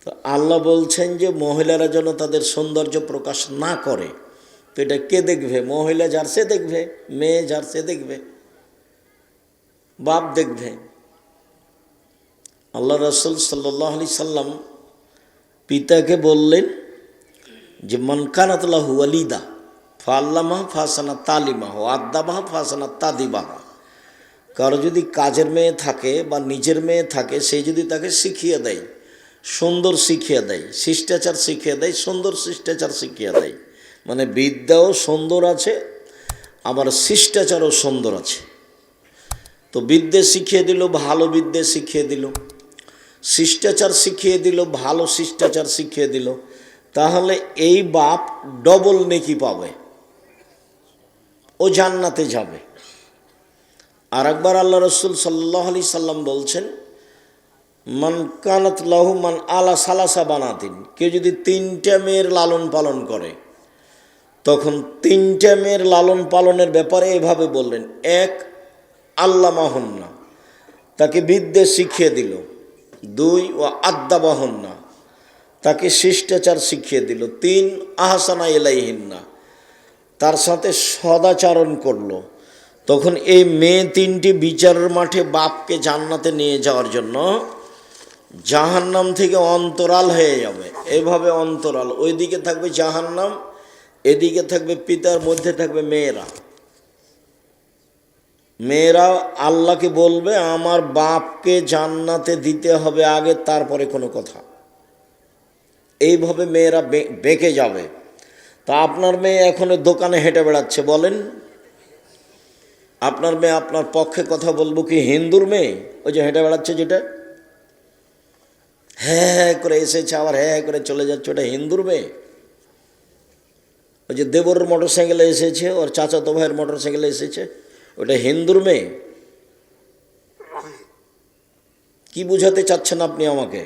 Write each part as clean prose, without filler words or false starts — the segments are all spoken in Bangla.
তো আল্লাহ বলছেন যে মহিলারা যেন তাদের সৌন্দর্য প্রকাশ না করে। তো এটা কে দেখবে? মহিলা যার সে দেখবে, মেয়ে যার সে দেখবে, বাপ দেখবে। আল্লাহ রাসূল সাল্লাল্লাহু আলাইহি সাল্লাম পিতাকে বললেন যে মান কানাত লাহু ওয়ালিদা ফাআল্লামাহা ফাহসানা তালিমাহা ওয়া আদ্দাবাহা ফাহসানা তাদিবাহা। কারো যদি কাজের মেয়ে থাকে বা নিজের মেয়ে থাকে, সে যদি তাকে শিখিয়ে দেয়, সুন্দর শিখিয়ে দেয়, শিষ্টাচার শিখিয়ে দেয়, সুন্দর শিষ্টাচার শিখিয়ে দেয়, মানে বিদ্যাও সুন্দর আছে আবার শিষ্টাচারও সুন্দর আছে। তো বিদ্যে শিখিয়ে দিল, ভালো বিদ্যে শিখিয়ে দিল, শিষ্টাচার শিখিয়ে দিল, ভালো শিষ্টাচার শিখিয়ে দিল, তাহলে এই বাপ ডবল নেকি পাবে, ও জান্নাতে যাবে। আর একবার আল্লাহ রাসূল সাল্লাল্লাহু আলাইহি সাল্লাম বলছেন মান কানাত লাহু মান আলা সালাসা বানাতিন, কেউ যদি 3টা মেয়ের লালন পালন করে, তখন 3টা মেয়ের লালন পালনের ব্যাপারে এভাবে বললেন, 1 আল্লামাহুন্না, তাকে বিদ্যে শিখিয়ে দিল, 2 ও আদ্দাবাহুন্না, তাকে শিষ্টাচার শিখিয়ে দিল, 3 আহসানা ইলাইহিন্না, তার সাথে সদাচরণ করলো। তখন এই মেয়ে 3টি বিচারের মাঠে বাপকে জান্নাতে নিয়ে যাওয়ার জন্য জাহান্নাম থেকে অন্তরাল হয়ে যাবে। এভাবে অন্তরাল, ওইদিকে থাকবে জাহান্নাম, এদিকে থাকবে পিতার, মধ্যে থাকবে মেয়েরা। মেয়েরা আল্লাহকে বলবে আমার বাপকে জান্নাতে দিতে হবে আগে, তারপরে কোনো কথা। এইভাবে মেয়েরা বেঁকে যাবে। তা আপনার মেয়ে এখন দোকানে হেঁটে বেড়াচ্ছে, বলেন আপনার মেয়ে আপনার পক্ষে কথা বলবো কি হিন্দুর মেয়ে? ওই যে হেঁটে বেড়াচ্ছে, যেটা হ্যাঁ হ্যাঁ করে এসেছে আবার হ্যাঁ হ্যাঁ করে চলে যাচ্ছে, ওটা হিন্দুর মেয়ে? ওই যে দেবরের মোটর সাইকেলে এসেছে, ওর চাচাতো ভাইয়ের মোটর সাইকেলে এসেছে, ওটা হিন্দুর মেয়ে? কি বুঝাতে চাচ্ছেন আপনি আমাকে?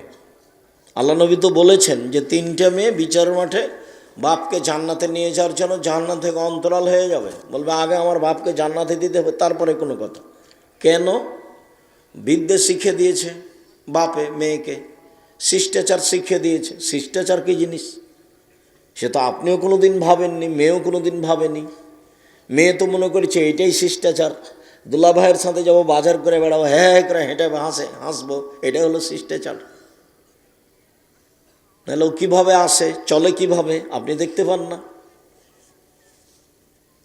আল্লাহ নবী তো বলেছেন যে 3টা মেয়ে বিচার মাঠে বাপকে জান্নাতে নিয়ে যাওয়ার জন্য জান্নাত থেকে অন্তরাল হয়ে যাবে, বলবে আগে আমার বাপকে জান্নাতে দিতে হবে, তারপরে কোনো কথা। কেন? বিদ্যে শিখিয়ে দিয়েছে বাপে মেয়েকে, শিষ্টাচার শিখিয়ে দিয়েছে। শিষ্টাচার কী জিনিস সে তো আপনিও কোনো দিন ভাবেননি, মেয়েও কোনো দিন ভাবেনি। মেয়ে তো মনে করছে এটাই শিষ্টাচার, দুলা ভাইয়ের সাথে যাবো, বাজার করে বেড়াবো, হ্যাঁ হ্যাঁ করে হেঁটে হাসবো, এটাই হলো শিষ্টাচার। নাহলে ও কীভাবে আসে, চলে কিভাবে? আপনি দেখতে পান না?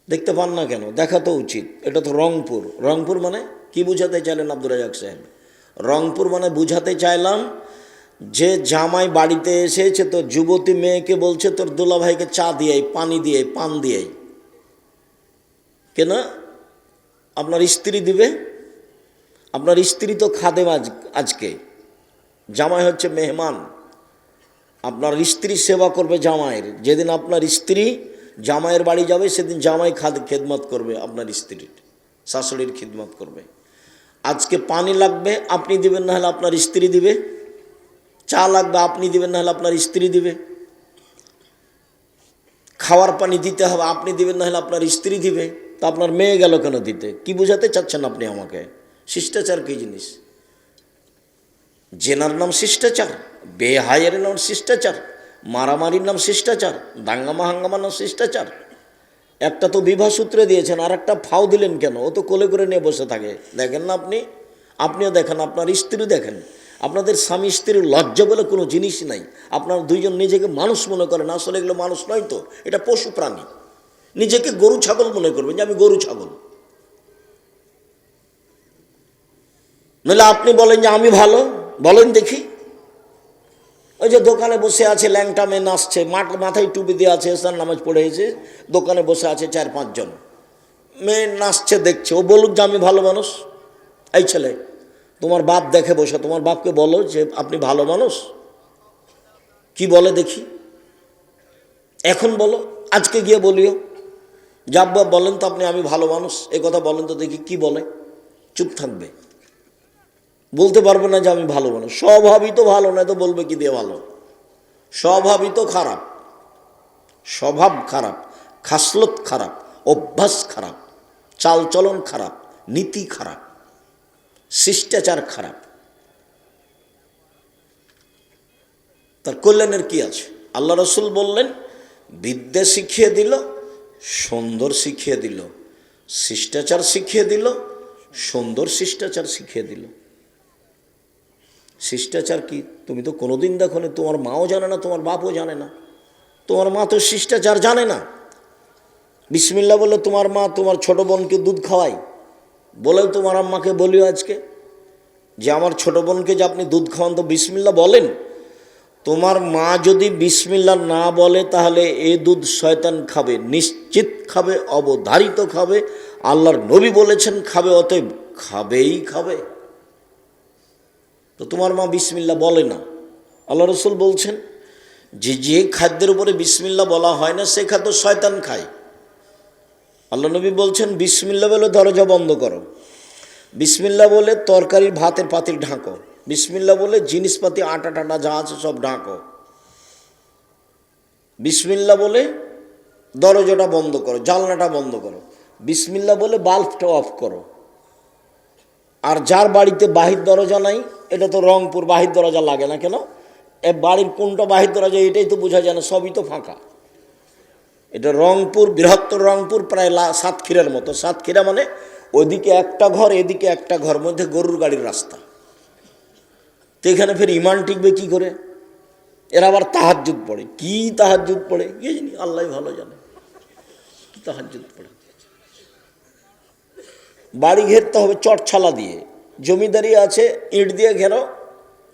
দেখতে পান না কেন? দেখা তো উচিত। এটা তো রংপুর। রংপুর মানে কি বুঝাতে চাইলেন আব্দুর রাজ্জাক সাহেব? রংপুর মানে বুঝাতে চাইলাম যে জামাই বাড়িতে এসেছে, তো যুবতী মেয়েকে বলছে তোর দুলা ভাইকে চা দিয়ে পানি দিয়ে পান দিয়ে। কেন? আপনার স্ত্রী দিবে। আপনার স্ত্রী তো খাদেম, আজকে জামাই হচ্ছে মেহমান। আপনার স্ত্রী সেবা করবে জামাইয়ের। যেদিন আপনার স্ত্রী জামাইয়ের বাড়ি যাবে সেদিন জামাই খেদমত করবে, আপনার স্ত্রীর শাশুড়ির খিদমত করবে। আজকে পানি লাগবে আপনি দিবেন, না হলে আপনার স্ত্রী দিবে। চা লাগবে আপনি দিবেন, না হলে আপনার স্ত্রী দিবে। খাওয়ার পানি দিতে হবে আপনি দিবেন, না হলে আপনার স্ত্রী দিবে। তা আপনার মেয়ে গেল কেন দিতে? কি বুঝাতে চাচ্ছেন আপনি আমাকে? শিষ্টাচার কী জিনিস? জেনার নাম শিষ্টাচার, বেহায়ের নাম শিষ্টাচার, মারামারির নাম শিষ্টাচার, দাঙ্গামা হাঙ্গামার নাম শিষ্টাচার। একটা তো বিবাহ সূত্রে দিয়েছেন, আর একটা ফাও দিলেন কেন? ও তো কোলে করে নিয়ে বসে থাকে, দেখেন না আপনি? আপনিও দেখেন, আপনার স্ত্রী দেখেন। আপনাদের স্বামী স্ত্রীর লজ্জা বলে কোনো জিনিস নাই। আপনারা দুইজন নিজেকে মানুষ মনে করেন, আসলে এগুলো মানুষ নয় তো, এটা পশু প্রাণী। নিজেকে গরু ছাগল মনে করবেন যে আমি গরু ছাগল। নইলে আপনি বলেন যে আমি ভালো, বলেন দেখি। ওই যে দোকানে বসে আছে ল্যাংটা মেয়ে নাচছে, মাথায় টুপি দিয়ে আছে, ইসলাম নামাজ পড়ে এসে দোকানে বসে আছে 4-5 জন মেয়ে নাচছে, দেখছে। ও বলুক যে আমি ভালো মানুষ। এই ছেলে, তোমার বাপ দেখে বসে, তোমার বাপকে বলো যে আপনি ভালো মানুষ। কি বলে দেখি, এখন বলো, আজকে গিয়ে বলিও যে আব্বা বলেন তো আপনি আমি ভালো মানুষ, এ কথা বলেন তো দেখি কি বলে। চুপ থাকবে, বলতে পারবে না যে আমি ভালো মানুষ। স্বভাবই তো ভালো না, তো বলবে কি দিয়ে ভালো? স্বভাবই তো খারাপ, স্বভাব খারাপ, খাসলত খারাপ, অভ্যাস খারাপ, চালচলন খারাপ, নীতি খারাপ, শিষ্টাচার খারাপ। তার কল্যাণের কি আছে? আল্লাহ রসুল বললেন, বিদ্যা শিখিয়ে দিল, সুন্দর শিখিয়ে দিল, শিষ্টাচার শিখিয়ে দিল, সুন্দর শিষ্টাচার শিখিয়ে দিল। শিষ্টাচার কি তুমি তো কোনোদিন দেখো না, তোমার মাও জানে না, তোমার বাপও জানে না। তোমার মা তো শিষ্টাচার জানে না। বিসমিল্লাহ বলে তোমার মা তোমার ছোট বোনকে দুধ খাওয়ায়, বলেও তোমার আম্মাকে বলিও আজকে যে আমার ছোট বোনকে যে আপনি দুধ খাওয়ান, তো বিসমিল্লাহ বলেন। তোমার মা যদি বিসমিল্লাহ না বলে তাহলে এ দুধ শয়তান খাবে, নিশ্চিত খাবে, অবধারিত খাবে। আল্লাহর নবী বলেছেন খাবে, অতএব খাবেই খাবে। তো তোমার মা বিসমিল্লাহ বলে না। আল্লাহ রসুল বলছেন যে যে খাদ্যের উপরে বিসমিল্লাহ বলা হয় না সে খাদ্য শয়তান খায়। আল্লাহ নবী বলছেন বিসমিল্লাহ বলে দরজা বন্ধ করো, বিসমিল্লাহ বলে তরকারির ভাতের পাতিল ঢাকো, বিসমিল্লাহ বলে জিনিসপাতি আটা টাটা যা আছে সব ঢাকো, বিসমিল্লাহ বলে দরজাটা বন্ধ করো, জানলাটা বন্ধ করো, বিসমিল্লাহ বলে বাল্বটা অফ করো। আর যার বাড়িতে বাহির দরজা নাই, এটা তো রংপুর, বাহির দরজা লাগে না কেন? এ বাড়ির কোনটা বাহির দরজা এটাই তো বোঝা যায় না, সবই তো ফাঁকা। এটা রংপুর, বৃহত্তর রংপুর, প্রায় সাতক্ষীরার মতো। সাতক্ষীরা মানে ওইদিকে একটা ঘর, এদিকে একটা ঘর, মধ্যে গরুর গাড়ির রাস্তা। তো এখানে ফের ইমান টিকবে কি করে? এরা আবার তাহাজ্জুদ পড়ে। কি তাহাজ্জুদ পড়ে কে জানি, আল্লাহ ভালো জানে কি তাহাজ্জুদ পড়ে। বাড়ি ঘেরতে হবে চটছালা দিয়ে, জমিদারি আছে ইট দিয়ে ঘেরো,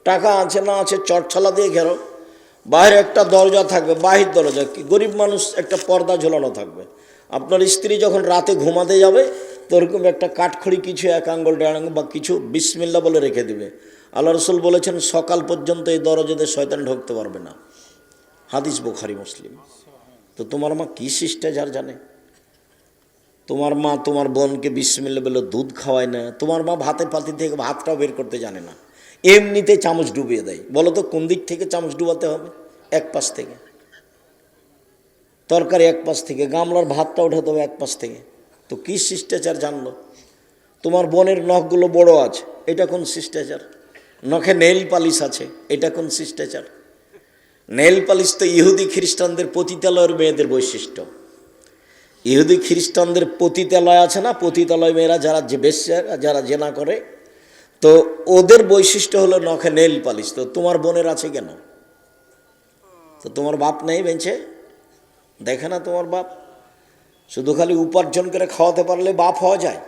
টাকা আছে না আছে চটছালা দিয়ে ঘেরো। বাইরে একটা দরজা থাকবে, বাহির দরজা কি গরিব মানুষ, একটা পর্দা ঝোলানো থাকবে। আপনার স্ত্রী যখন রাতে ঘুমাতে যাবে তো ওরকম একটা কাঠখড়ি কিছু, এক আঙ্গুল দেড় আঙ্গুল বা কিছু বিসমিল্লাহ বলে রেখে দিবে। আল্লাহ রসুল বলেছেন সকাল পর্যন্ত এই দরজাতে শয়তান ঢুকতে পারবে না। হাদিস বুখারী মুসলিম। তো তোমার মা কি শিষ্টাচার জানে? তোমার মা তোমার বোনকে বিসমিল্লাহ বলে দুধ খাওয়ায় না। তোমার মা ভাতের পাতি থেকে ভাতটাও বের করতে জানে না, এমনিতে চামচ ডুবিয়ে দেয়। বলো তো কোন দিক থেকে চামচ ডুবাতে হবে? এক পাশ থেকে। তরকারি এক পাশ থেকে, গামলার ভাতটা উঠাতে হবে এক পাশ থেকে। তো কি শিষ্টাচার জানলো? তোমার বোনের নখগুলো বড় আছে, এটা কোন শিষ্টাচার? নখে নেইল পালিশ আছে, এটা কোন শিষ্টাচার? নেইল পালিশ তো ইহুদি খ্রিস্টানদের পতিতালয়ের মেয়েদের বৈশিষ্ট্য। ইহুদি খ্রিস্টানদের পতিতালয় আছে না, পতিতালয় মেয়েরা যারা যে বেশ্যা, যারা জেনা করে, তো ওদের বৈশিষ্ট্য হলো নখে নেইল পালিশ। তো তোমার বোনের আছে কেন? তো তোমার বাপ নেই বেঁচে? দেখে না তোমার বাপ? শুধু খালি উপার্জন করে খাওয়াতে পারলে বাপ হওয়া যায়?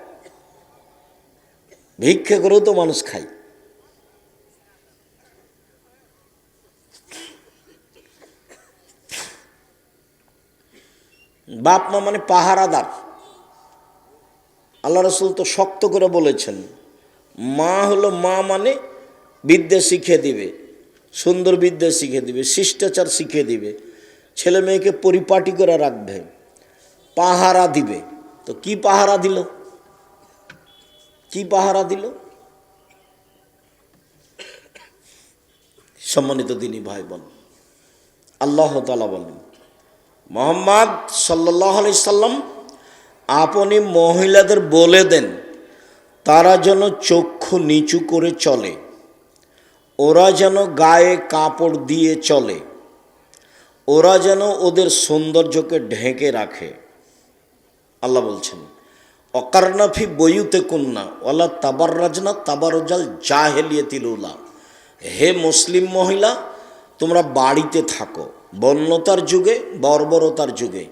ভিক্ষে করেও তো মানুষ খায়। বাপ মা মানে পাহারাদার। আল্লাহ রসুল তো শক্ত করে বলেছেন, মা হলো মা মানে বিদ্যা শিখিয়ে দিবে, সুন্দর বিদ্যা শিখিয়ে দিবে, শিষ্টাচার শিখিয়ে দিবে, ছেলে মেয়েকে পরিপাটি করে রাখবে, পাহারা দিবে। তো কি পাহারা দিল? কি পাহারা দিল? সম্মানিত দিনী ভাই বোন, আল্লাহ তাআলা বলেন, মুহাম্মদ সাল্লাল্লাহু আলাইহি সাল্লাম আপনি মহিলাদের বলে দেন তারা যেন চক্ষু নিচু করে চলে, ওরা যেন গায়ে কাপড় দিয়ে চলে, ওরা যেন ওদের সৌন্দর্যকে ঢেকে রাখে। আল্লাহ বলছেন, অকারনা ফি বুয়ুতিকুন্না ওয়ালা তাবাররাজনা তাবারুজাল জাহিলিয়াতিল উলা। হে মুসলিম মহিলা, তোমরা বাড়িতে থাকো। বন্যতার যুগে, বর্বরতার যুগে,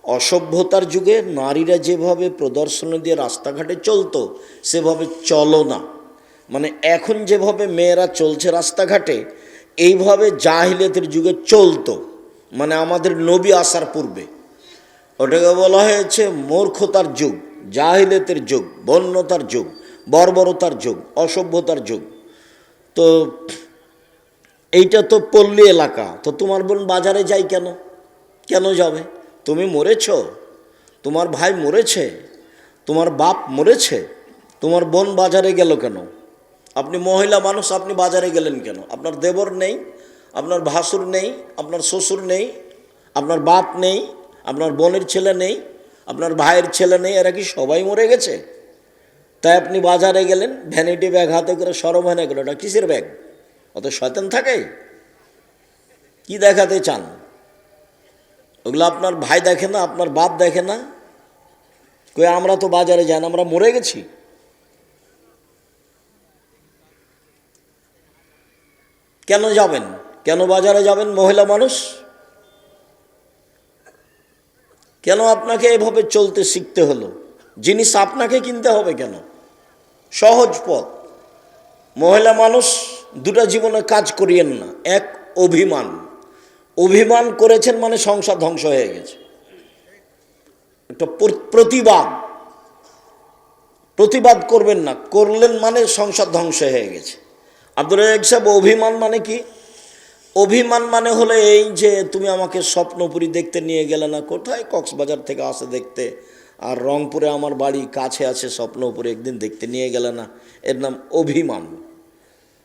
অসভ্যতার যুগে নারীরা যেভাবে প্রদর্শনী দিয়ে রাস্তাঘাটে চলতো সেভাবে চলো না। মানে এখন যেভাবে মেয়েরা চলছে রাস্তাঘাটে, এইভাবে জাহিলিয়াতের যুগে চলতো, মানে আমাদের নবী আসার পূর্বে। ওটাকে বলা হয়েছে মূর্খতার যুগ, জাহিলিয়াতের যুগ, বন্যতার যুগ, বর্বরতার যুগ, অসভ্যতার যুগ। তো এইটা তো পল্লী এলাকা। তো তোমার বোন বাজারে যাই কেন? কেন যাবে? তুমি মরেছ, তোমার ভাই মরেছে, তোমার বাপ মরেছে, তোমার বোন বাজারে গেল কেন? আপনি মহিলা মানুষ, আপনি বাজারে গেলেন কেন? আপনার দেবর নেই, আপনার ভাসুর নেই, আপনার শ্বশুর নেই, আপনার বাপ নেই, আপনার বোনের ছেলে নেই, আপনার ভাইয়ের ছেলে নেই, এরা কি সবাই মরে গেছে? তাই আপনি বাজারে গেলেন, ভ্যানিটি ব্যাগ হাতে করে সরম হয়ে গেল। এটা কিসের ব্যাগ? অত শয়তান থাকে? কি দেখাতে চান? ওগুলো আপনার ভাই দেখে না, আপনার বাপ দেখে না? কই আমরা তো বাজারে যাই না, আমরা মরে গেছি। কেন যাবেন? কেন বাজারে যাবেন মহিলা মানুষ? কেন আপনাকে এভাবে চলতে শিখতে হলো? জিনিস আপনাকে কিনতে হবে কেন? সহজ পথ। মহিলা মানুষ দুটা জীবনে কাজ করিয়েন না। এক, অভিমান। অভিমান করেছেন মানে সংসার ধ্বংস হয়ে গেছে। একটা প্রতিবাদ করবেন না, করলেন মানে সংসার ধ্বংস হয়ে গেছে। আব্দুল রাজ্জাক সাহেব, অভিমান মানে কি? অভিমান মানে হলো এই যে তুমি আমাকে স্বপ্নপুরী দেখতে নিয়ে গেলে না, কোথায় কক্সবাজার থেকে আসে দেখতে, আর রংপুরে আমার বাড়ি কাছে আছে স্বপ্নপুরী, একদিন দেখতে নিয়ে গেলে না, এর নাম অভিমান।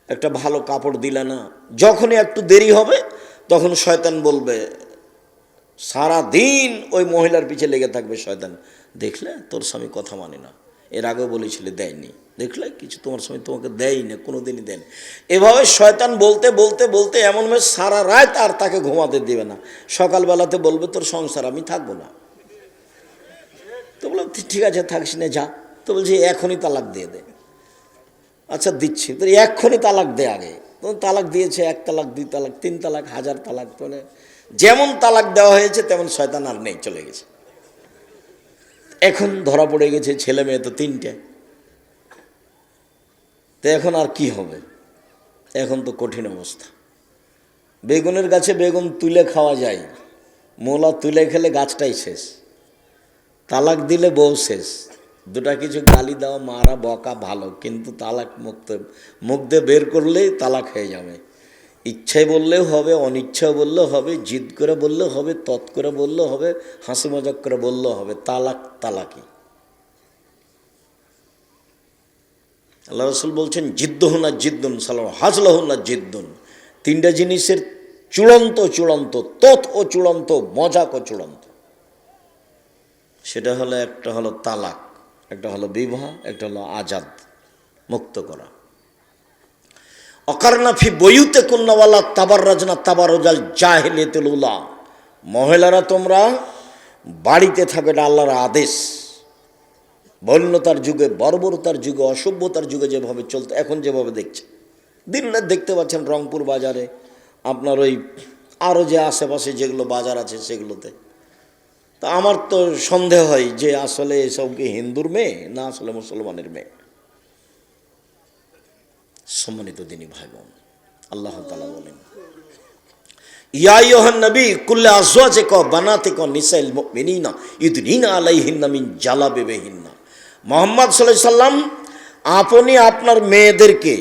একটা ভালো কাপড় দিলে না, যখনই একটু দেরি হবে তখন শয়তান বলবে, সারা দিন ওই মহিলার পিছে লেগে থাকবে শয়তান, দেখলে তোর স্বামী কথা মানে না, এর আগেও বলেছিলে দেয়নি, দেখলে কিছু তোমার স্বামী তোমাকে দেয়ই না, কোনো দিনই দেয়নি। এভাবে শয়তান বলতে বলতে বলতে এমনভাবে সারা রাত আর তাকে ঘুমাতে দেবে না। সকালবেলাতে বলবে তোর সংসার আমি থাকবো না। তো বললাম ঠিক আছে থাকিস না, যা। তো বলছি এখনই তালাক দিয়ে দে। আচ্ছা দিচ্ছি, তো এক্ষুনি তালাক দে। আগে তখন তালাক দিয়েছে, 1 তালাক, 2 তালাক, 3 তালাক, 1000 তালাক, মানে যেমন তালাক দেওয়া হয়েছে তেমন শয়তান আর নেই, চলে গেছে। এখন ধরা পড়ে গেছে, ছেলে মেয়ে তো 3টে। তো এখন আর কি হবে? এখন তো কঠিন অবস্থা। বেগুনের গাছে বেগুন তুলে খাওয়া যায়, মোলা তুলে খেলে গাছটাই শেষ। তালাক দিলে বউ শেষ। দুটা কিছু গালি দেওয়া, মারা, বকা ভালো, কিন্তু তালাক মুখ দিয়ে বের করলেই তালাক হয়ে যাবে। ইচ্ছায় বললেও হবে, অনিচ্ছায় বললেও হবে, জিদ করে বললেও হবে, তৎ করে বললেও হবে, হাসি মজাক করে বললেও হবে, তালাক তালাকি। আল্লাহ রসুল বলছেন জিদ্দুহুনা জিদ্দুন সালাম হাজলাহুনা জিদ্দুন। 3টা জিনিসের চূড়ান্ত চূড়ান্ত, তৎ ও চূড়ান্ত, মজাক ও চূড়ান্ত। সেটা হলো, একটা হলো তালাক, একটা হলো বিবাহ, একটা হলো আজাদ, মুক্ত করা। অকারনা ফি বইউতে কুন্নাওয়ালা তাবাররাজনা তাবারুজাল জাহিলিয়াতুল উলা। মহিলারা তোমরা বাড়িতে থাকো, এটা আল্লাহর আদেশ। বন্যতার যুগে, বর্বরতার যুগে, অসভ্যতার যুগে যেভাবে চলতো, এখন যেভাবে দেখছে, দিন রাত দেখতে পাচ্ছেন রংপুর বাজারে, আপনার ওই আরও যে আশেপাশে যেগুলো বাজার আছে সেগুলোতে। তা আমার তো সন্দেহ হয় যে আসলে এসব কি হিন্দুর মেয়ে না আসলে মুসলমানের মেয়ে। সম্মানিত দিনী ভাই বোন, আল্লাহ তাআলা বলেন, ইয়া আইয়ুহান নবী কুল্লি আজওয়াজিকা বানাতিকা নিসাইল মুমিনিনা ইউদনিনা আলাইহিন্না মিন জালাবিবিহিন্না। মুহাম্মদ সাল্লাল্লাহু আলাইহি সাল্লাম, আপনি আপনার মেয়েদেরকে,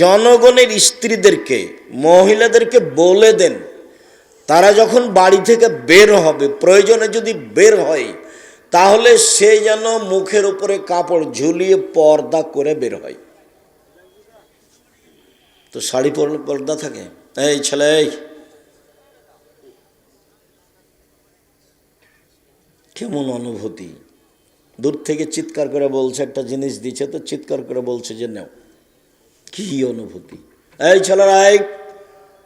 জনগণের স্ত্রীদেরকে, মহিলাদেরকে বলে দেন, তারা যখন বাড়ি থেকে বের হবে, প্রয়োজনে যদি বের হয়, তাহলে সে যেন মুখের উপরে কাপড় ঝুলিয়ে পর্দা করে বের হয়। তো শাড়ি পরলে পর্দা থাকে? এই ছেলে, কেমন অনুভূতি! দূর থেকে চিৎকার করে বলছে, একটা জিনিস দিচ্ছে তো চিৎকার করে বলছে যে নাও। কি অনুভূতি! এই ছেলেরা, এই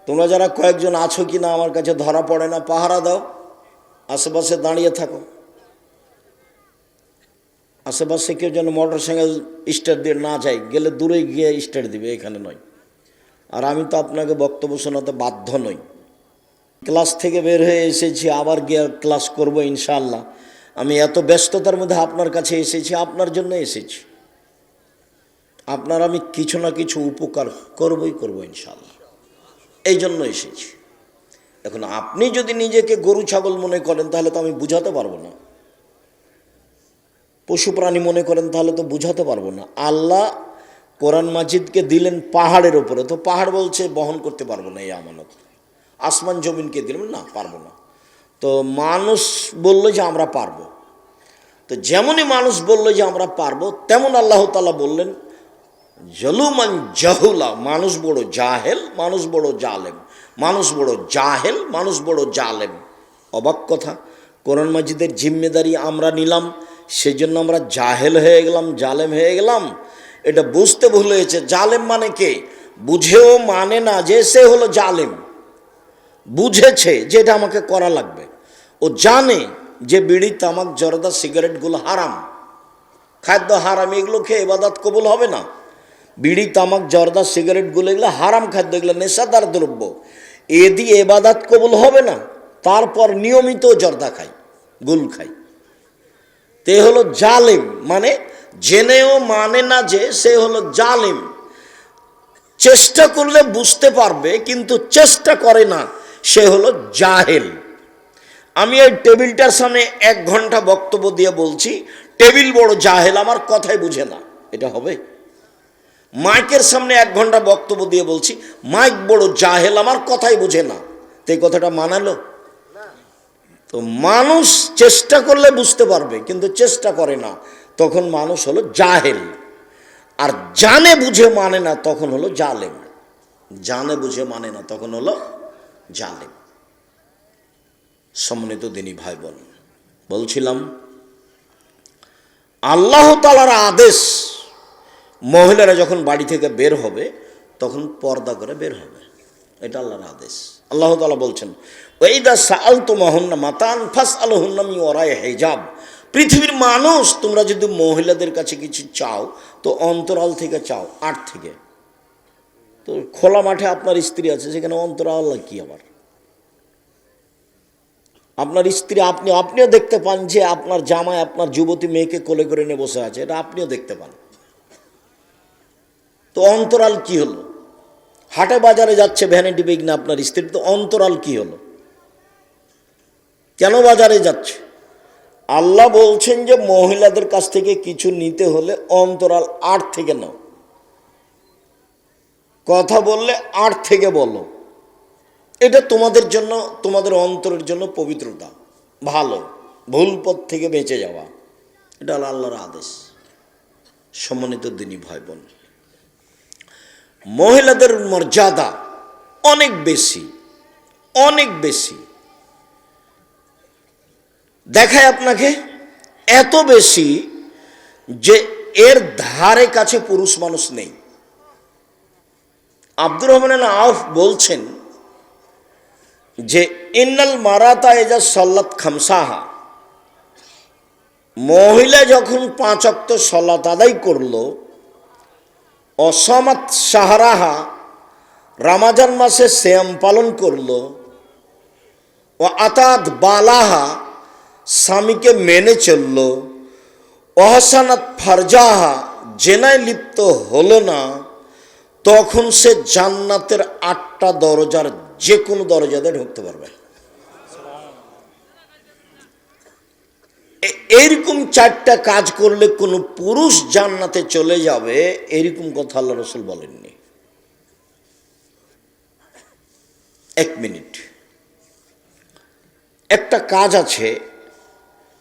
তোমরা যারা কয়েকজন আছো কি না আমার কাছে ধরা পড়ে না, পাহারা দাও, আশেপাশে দাঁড়িয়ে থাকো। আশেপাশে কেউ যেন মোটর সাইকেল স্টার্ট দিয়ে না যায়, গেলে দূরে গিয়ে স্টার্ট দিবে, এখানে নয়। আর আমি তো আপনাকে বক্তব্য শোনাতে বাধ্য নই। ক্লাস থেকে বের হয়ে এসেছি, আবার গিয়ে ক্লাস করব ইনশাআল্লাহ। আমি এত ব্যস্ততার মধ্যে আপনার কাছে এসেছি, আপনার জন্য এসেছি। আপনার আমি কিছু না কিছু উপকার করবই করব ইনশাআল্লাহ, এই জন্য এসেছি। এখন আপনি যদি নিজেকে গরু ছাগল মনে করেন তাহলে তো আমি বুঝাতে পারবো না, পশু প্রাণী মনে করেন তাহলে তো বুঝাতে পারবো না। আল্লাহ কোরআন মাজিদকে দিলেন পাহাড়ের ওপরে, তো পাহাড় বলছে বহন করতে পারবো না এই আমানত। আসমান জমিনকে দিলেন, না পারবো না। তো মানুষ বললো যে আমরা পারবো, তো যেমনই মানুষ বললো যে আমরা পারবো, তেমন আল্লাহ তাআলা বললেন জলুমান জাহুলা, মানুষ বড় জাহেল, মানুষ বড় জালেম, মানুষ বড় জাহেল, মানুষ বড় জালেম। অবাক কথা, কোরআন মাজিদের জিম্মেদারি আমরা নিলাম, সেজন্য আমরা জাহেল হয়ে গেলাম, জালেম হয়ে গেলাম। এটা বুঝতে ভুল হয়েছে। জালেম মানে কে? বুঝেও মানে না যে সে হলো জালেম। বুঝেছে যে এটা আমাকে করা লাগবে, ও জানে যে বিড়ি তামাক জর্দা সিগারেটগুলো হারাম, খাদ্য হারাম, এগুলো খেয়ে ইবাদত কবুল হবে না। বিড়ি তামাক জর্দা সিগারেটগুলো এগুলো হারাম খাদ্য, এগুলো নেশাদার দ্রব্য, এ দিয়ে ইবাদত কবুল হবে না। তারপর নিয়মিত জর্দা খাই, গুল খাই, তে হলো জালেম, মানে জেনেও মানে না যে সে হলো জালেম। চেষ্টা করলে বুঝতে পারবে কিন্তু চেষ্টা করে না, সে হলো জাহেল। আমি এই টেবিলটার সামনে 1 ঘন্টা বক্তব্য দিয়ে বলছি টেবিল বড় জাহেল, আমার কথাই বুঝে না, এটা হবে? মাইকের সামনে 1 ঘন্টা বক্তব্য দিয়ে বলছি মাইক বড় জাহেল, আমার কথাই বুঝে না, তো এই কথাটা মানালো? তো মানুষ চেষ্টা করলে বুঝতে পারবে কিন্তু চেষ্টা করে না, তখন মানুষ হলো জাহেল। আর জানে বুঝে মানে না, তখন হলো জালেম। জানে বুঝে মানে না, তখন হলো জালেম। সম্মানিত দিনী ভাই বোন, বলছিলাম আল্লাহ তাআলার আদেশ, মহিলারা যখন বাড়ি থেকে বের হবে তখন পর্দা করে বের হবে, এটা আল্লাহর আদেশ। আল্লাহ তাআলা বলছেন ওয়াইদা সাআলতুমুহুন্না মাতান ফাসআলুহুন্না মিন ওয়ারাই হিজাব। পৃথিবীর মানুষ, তোমরা যদি মহিলাদের কাছে কিছু চাও তো অন্তরাল থেকে চাও, আট থেকে। তো খোলা মাঠে আপনার স্ত্রী আছে, সেখানে অন্তরাল কি? আবার আপনার স্ত্রী আপনিও দেখতে পান যে আপনার জামাই আপনার যুবতী মেয়েকে কোলে করে নিয়ে বসে আছে, এটা আপনিও দেখতে পান। তো অন্তরাল কি হলো? হাটে বাজারে যাচ্ছে ভ্যানিটি ব্যাগ না আপনার স্ত্রী, তো অন্তরাল কি হলো? কেন বাজারে যাচ্ছে? আল্লাহ বলছেন যে মহিলাদের কাছ থেকে কিছু নিতে হলে অন্তরাল 8 থেকে নাও, কথা বললে 8 থেকে বলো, এটা তোমাদের জন্য, তোমাদের অন্তরের জন্য পবিত্রতা, ভালো, ভুল পথ থেকে বেঁচে যাওয়া, এটা হলো আল্লাহর আদেশ। সম্মানিত দিনী ভাই বোন, মহিলাদের মর্যাদা অনেক বেশি, অনেক বেশি। দেখায় আপনাকে এত বেশি যে এর ধারে কাছে পুরুষ মানুষ নেই। আব্দুর রহমান আউফ বলছেন যে ইন্নাল মারাতা ইজা সাল্লাত খামসাহা, মহিলা যখন 5 ওয়াক্ত সালাত আদায় করলো, অসামাত শাহরাহা, রমজান মাসে সিয়াম পালন করলো, ও আতাত বালাহা, স্বামীকে মেনে চলল, অহসানাত ফারজাহা, জেনায় লিপ্ত হলো না, তখন সে জান্নাতের 8টা দরজার যে কোনো দরজাতে ঢুকতে পারবে। এইরকম 4টা কাজ করলে কোনো পুরুষ জান্নাতে চলে যাবে, এরকম কথা আল্লাহ রাসূল বলেননি। 1 মিনিট, একটা কাজ আছে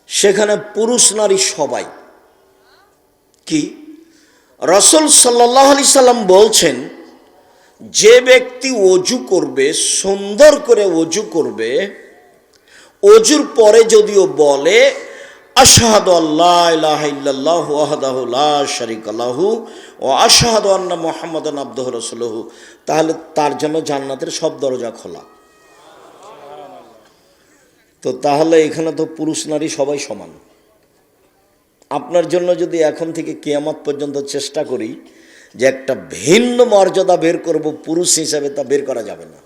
সেখানে পুরুষ নারী সবাই। কি? রাসূল সাল্লাল্লাহু আলাইহি সাল্লাম বলছেন যে ব্যক্তি ওযু করবে, সুন্দর করে ওযু করবে, ওযুর পরে যদিও বলে আশহাদু আল্লা ইলাহা ইল্লাল্লাহু ওয়াহদাহু লা শারীকা লাহু ওয়া আশহাদু আন্না মুহাম্মাদান আবদুহু রাসূলুহু, তাহলে তার জন্য জান্নাতের সব দরজা খোলা। তো তাহলে এখানে তো পুরুষ নারী সবাই সমান। আপনার জন্য যদি এখন থেকে কিয়ামত পর্যন্ত চেষ্টা করি যে একটা ভিন্ন মর্যাদা বের করব পুরুষ হিসাবে, তা বের করা যাবে না।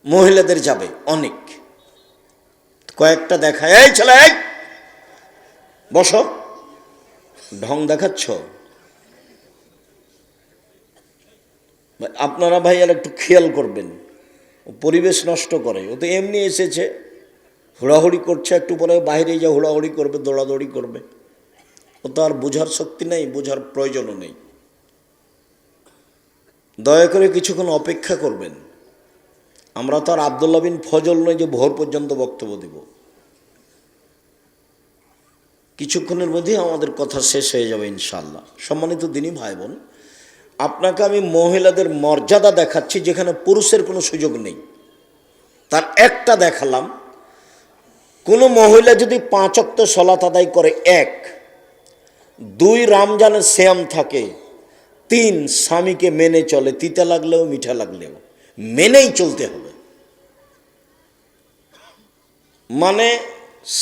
মহিলাদের যাবে অনেক। কয়েকটা দেখায়, এই ছেলে বসো, ঢং দেখাচ্ছ। আপনারা ভাই আর একটু খেয়াল করবেন, পরিবেশ নষ্ট করে। ও তো এমনি এসেছে, হুড়াহুড়ি করছে, একটু পরে বাইরে যা হুড়াহুড়ি করবে, দৌড়াদৌড়ি করবে। ও তো আর বোঝার শক্তি নেই, বোঝার প্রয়োজনও নেই। দয়া করে কিছুক্ষণ অপেক্ষা করবেন। আমরা তো আর আব্দুল্লাহ বিন ফজল নই যে ভোর পর্যন্ত বক্তব্য দিব। কিছুক্ষণের মধ্যেই আমাদের কথা শেষ হয়ে যাবে ইনশাআল্লাহ। সম্মানিত দিনী ভাই বোন, আপনাকে আমি মহিলাদের মর্যাদা দেখাচ্ছি যেখানে পুরুষের কোনো সুযোগ নেই। তার একটা দেখালাম, কোনো মহিলা যদি 5 ওয়াক্ত সালাত আদায় করে, 1, 2 রমজানের সিয়াম থাকে, 3 স্বামীকে মেনে চলে, তিতা লাগলেও মিঠা লাগলেও মেনেই চলতে হবে। মানে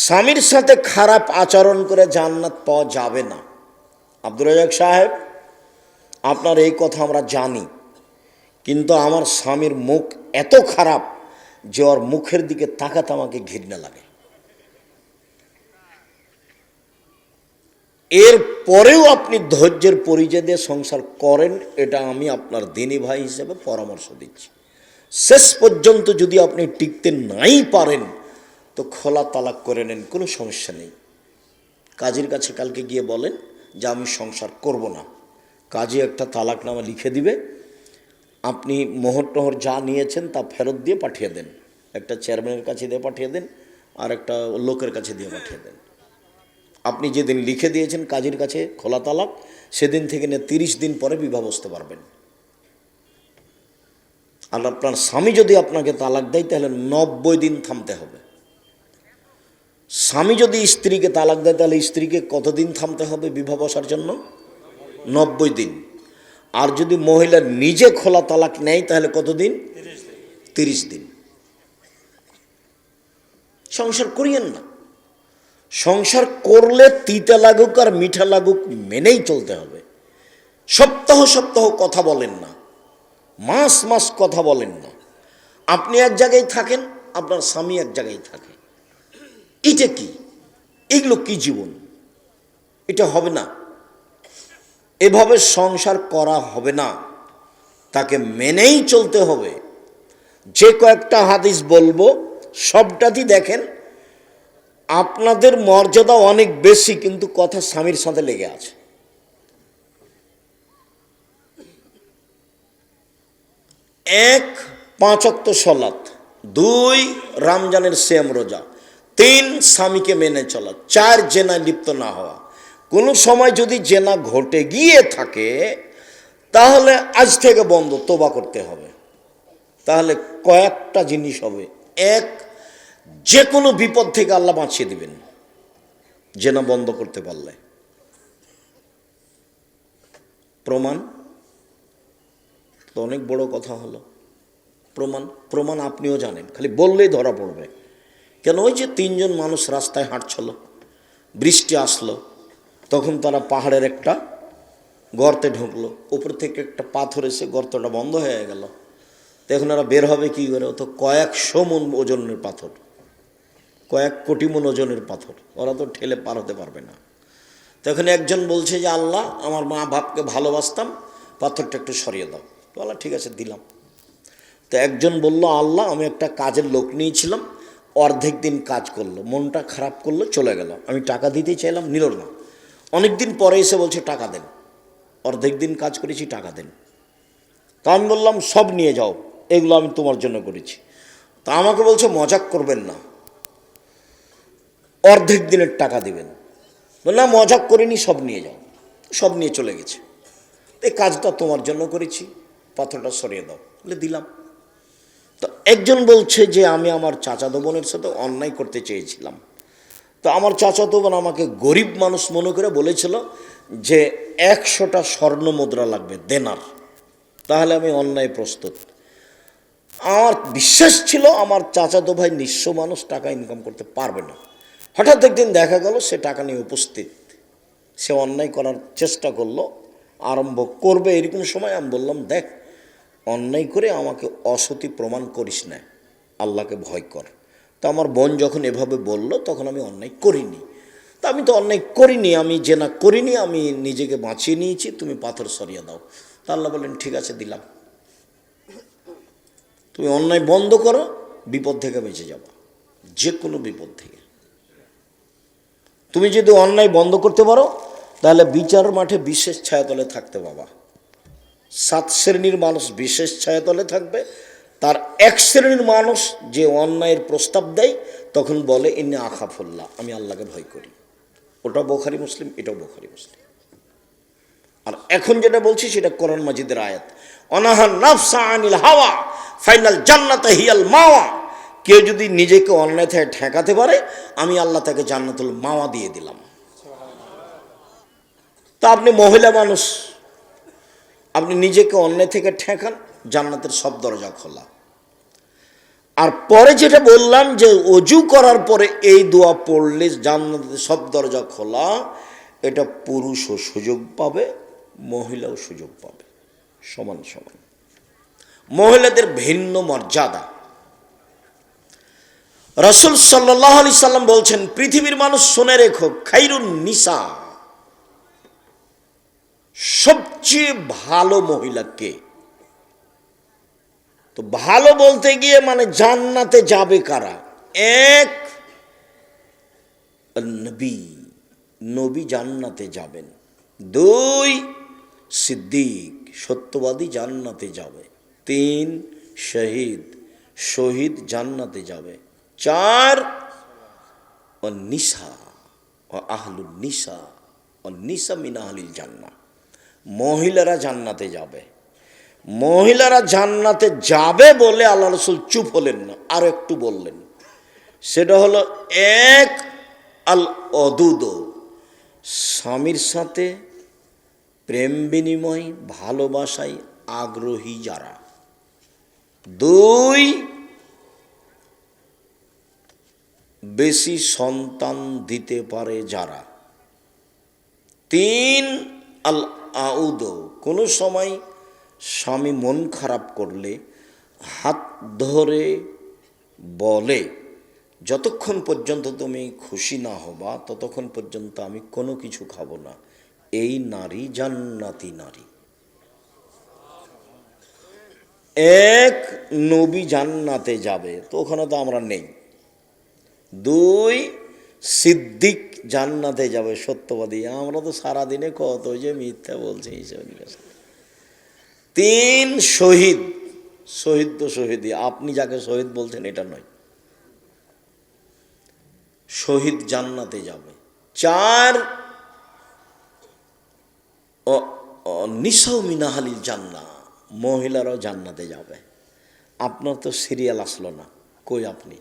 স্বামীর সাথে খারাপ আচরণ করে জান্নাত পাওয়া যাবে না। আব্দুর রাজ্জাক সাহেব, আপনার এই কথা আমরা জানি, কিন্তু আমার স্বামীর মুখ এত খারাপ যে ওর মুখের দিকে তাকাতে আমাকে ঘৃণা লাগে। এর পরেও আপনি ধৈর্যের পরিচয় দিয়ে সংসার করেন, এটা আমি আপনার দিনী ভাই হিসেবে পরামর্শ দিচ্ছি। শেষ পর্যন্ত যদি আপনি টিকতে নাই পারেন তো খোলা তালাক করে নেন, কোনো সমস্যা নেই। কাজীর কাছে কালকে গিয়ে বলেন যে আমি সংসার করব না, কাজী একটা তালাকনামা লিখে দিবে, আপনি মোহর টোহর যা নিয়েছেন তা ফেরত দিয়ে পাঠিয়ে দেন, একটা চেয়ারম্যানের কাছে দিয়ে পাঠিয়ে দেন, আর একটা লোকের কাছে দিয়ে পাঠিয়ে দেন। আপনি যেদিন লিখে দিয়েছেন কাজীর কাছে খোলা তালাক, সেদিন থেকে নিয়ে 30 দিন পরে বিবাহ বসতে পারবেন। আর আপনার স্বামী যদি আপনাকে তালাক দেয় তাহলে 90 দিন থামতে হবে। স্বামী যদি স্ত্রীকে তালাক দেয় তাহলে স্ত্রীকে কতদিন থামতে হবে বিবাহ বসার জন্য? 90 দিন। আর যদি মহিলা নিজে খোলা তালাক নেয় তাহলে কতদিন? 30 দিন। সংসার করিয়েন না। সংসার করলে তিতা লাগুক আর মিঠা লাগুক মেনেই চলতে হবে। সপ্তাহ সপ্তাহ কথা বলেন না, মাস মাস কথা বলেন না। আপনি এক জায়গায় থাকেন, আপনার স্বামী এক জায়গায় থাকে, এটা কি? এগুলো কি জীবন? এটা হবে না। এভাবে সংসার করা হবে না, তাকে মেনেই চলতে হবে। যে কয়েকটা হাদিস বলবো সবটাতেই দেখেন আপনাদের মর্যাদা অনেক বেশি, কিন্তু কথা স্বামীর সাথে লেগে আছে। 1 5 ওয়াক্ত সালাত, 2 রমজানের সিয়াম রোজা, 3 স্বামীকে মেনে চলা, 4 জেনায় লিপ্ত না হওয়া। কোনো সময় যদি জেনা ঘটে গিয়ে থাকে তাহলে আজ থেকে বন্ধ, তোবা করতে হবে। তাহলে কয়েকটা জিনিস হবে। 1, যে কোনো বিপদ থেকে আল্লাহ বাঁচিয়ে দিবেন জেনা বন্ধ করতে পারলে। প্রমাণ তো অনেক বড় কথা হলো। প্রমাণ আপনিও জানেন, খালি বললেই ধরা পড়বে। কেন? ওই যে 3 জন মানুষ রাস্তায় হাঁটছিল, বৃষ্টি আসলো, তখন তারা পাহাড়ের একটা গর্তে ঢুকলো, উপর থেকে একটা পাথর এসে গর্তটা বন্ধ হয়ে গেল। তো এখন ওরা বের হবে কি করে? ও তো কয়েকশো মন ওজনের পাথর, কয়েক কোটি মন ওজনের পাথর, ওরা তো ঠেলে পার হতে পারবে না। তখন একজন বলছে যে আল্লাহ, আমার মা বাপকে ভালোবাসতাম, পাথরটা একটু সরিয়ে দাও। তো আল্লাহ ঠিক আছে দিলাম। তো একজন বলল আল্লাহ, আমি একটা কাজের লোক নিয়েছিলাম, অর্ধেক দিন কাজ করলো, মনটা খারাপ করলো, চলে গেল, আমি টাকা দিতে চাইলাম, নিল না। অনেক দিন পরে এসে বলছে টাকা দেন, অর্ধেক দিন কাজ করেছি, টাকা দেন। তা আমি বললাম সব নিয়ে যাও, এগুলো আমি তোমার জন্য করেছি। তা আমাকে বলছে মজাক করবেন না, অর্ধেক দিনের টাকা দিবেন। বললাম মজাক করিনি, সব নিয়ে যাও। সব নিয়ে চলে গেছে। এই কাজটা তোমার জন্য করেছি, পাথরটা সরিয়ে দাও, বলে দিলাম। তো একজন বলছে যে আমি আমার চাচাতো বোনের সাথে অন্যায় করতে চেয়েছিলাম। তো আমার চাচাতো বোন আমাকে গরিব মানুষ মনে করে বলেছিল যে 100টা স্বর্ণ মুদ্রা লাগবে, দেনার, তাহলে আমি অন্যায় প্রস্তুত। আমার বিশ্বাস ছিল আমার চাচাতো ভাই নিঃস্ব মানুষ, টাকা ইনকাম করতে পারবে না। হঠাৎ একদিন দেখা গেল সে টাকা নিয়ে উপস্থিত, সে অন্যায় করার চেষ্টা করলো, আরম্ভ করবে। এরকম সময় আমি বললাম দেখ, অন্যায় করে আমাকে অসতী প্রমাণ করিস না, আল্লাহকে ভয় কর। তো আমার বোন যখন এভাবে বলল তখন আমি অন্যায় করিনি। তা আমি তো অন্যায় করিনি, আমি জেনা করিনি, আমি নিজেকে বাঁচিয়ে নিয়েছি, তুমি পাথর সরিয়ে দাও। তা আল্লাহ বললেন ঠিক আছে দিলাম। তুমি অন্যায় বন্ধ করো, বিপদ থেকে বেঁচে যাবা, যে কোনো বিপদ থেকে। তুমি যদি অন্যায় বন্ধ করতে পারো তাহলে বিচার মাঠে বিশেষ ছায়াতলে থাকতে পাবা। 7 শ্রেণীর মানুষ বিশেষ ছায়াতলে থাকবে, তার 1 শ্রেণীর মানুষ যে অন্যায়ের প্রস্তাব দেয় তখন বলে ইন্নী আখাফুল্লাহ, আমি আল্লাহকে ভয় করি। ওটা বুখারী মুসলিম, এটাও বুখারী মুসলিম। আর এখন যেটা বলছি সেটা কোরআন মাজিদের আয়াত, অনাহান নাফসা আনিল হাওয়া ফাইনাল জান্নাত হিয়াল মাওয়া। কেউ যদি নিজেকে অন্যায় থেকে ঠেকাতে পারে আমি আল্লাহ তাকে জান্নাতুল মাওয়া দিয়ে দিলাম। তা আপনি মহিলা মানুষ, আপনি নিজেকে অন্যায় থেকে ঠেকান, জান্নাতের সব দরজা খোলা। আর পরে যেটা বললাম যে অজু করার পরে এই দোয়া পড়লে জান্নাতের সব দরজা খোলা, এটা পুরুষও সুযোগ পাবে, মহিলাও সুযোগ পাবে, সমান সমান। মহিলাদের ভিন্ন মর্যাদা। রাসূল সাল্লাল্লাহু আলাইহি সাল্লাম বলছেন, পৃথিবীর মানুষ শুনে রেখো, খাইরুন নিসা, সবচেয়ে ভালো মহিলা কে? তো ভালো বলতে গিয়ে মানে জান্নাতে যাবে কারা? এক, নবী, নবী জান্নাতে যাবেন। দুই, সিদ্দিক, সত্যবাদী জান্নাতে যাবে। তিন, শহীদ, শহীদ জান্নাতে যাবে। চার, ও নিসা, ও আহলুন নিসা, ও নিসা মিন আহলিল জান্নাহ, মহিলারা জান্নাতে যাবে। মহিলারা জান্নাতে যাবে বলে আল্লাহ রাসূল চুপ হলেন না, আর একটু বললেন, সেটা হলো এক, আল অদুদ, স্বামীর সাথে প্রেম বিনিময় ভালোবাসায় আগ্রহী যারা। দুই, বেশি সন্তান দিতে পারে যারা। তিন, আল আউদ, কোনো সময় স্বামী মন খারাপ করলে হাত ধরে বলে, যতক্ষণ পর্যন্ত তুমি খুশি না হবা ততক্ষণ পর্যন্ত আমি কোনো কিছু খাবো না। এই নারী জান্নাতি নারী। এক, নবী জান্নাতে যাবে, তো ওখানে তো আমরা নেই। দুই, সিদ্দিক জান্নাতে যাবে, সত্যবাদী, আমরা তো সারাদিনে কত যে মিথ্যা বলছি হিসেবে নিকাশ। তিন, শহীদ, শহীদ তো শহীদই, আপনি যাকে শহীদ বলছেন এটা নয়, শহীদ জান্নাতে যাবে। চার, নিসাউ মিন আহলিল জান্নাহ, মহিলারাও জান্নাতে যাবে। আপনার তো সিরিয়াল আসলো না, কই আপনি?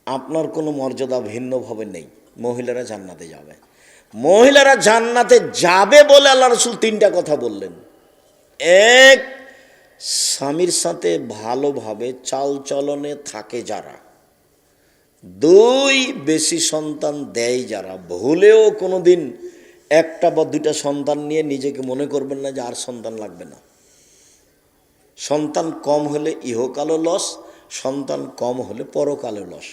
আপনার কোনো মর্যাদা ভিন্নভাবে নেই, মহিলারা জান্নাতে যাবে। মহিলারা জান্নাতে যাবে বলে আল্লাহ রাসূল তিনটা কথা বললেন। এক, স্বামীর সাথে ভালোভাবে চালচলনে থাকে যারা। দুই, বেশি সন্তান দেয় যারা। ভুলেও কোনো দিন একটা বা দুইটা সন্তান নিয়ে নিজেকে মনে করবেন না যে আর সন্তান লাগবে না। সন্তান কম হলে ইহকালও লস, সন্তান কম হলে পরকালে লস।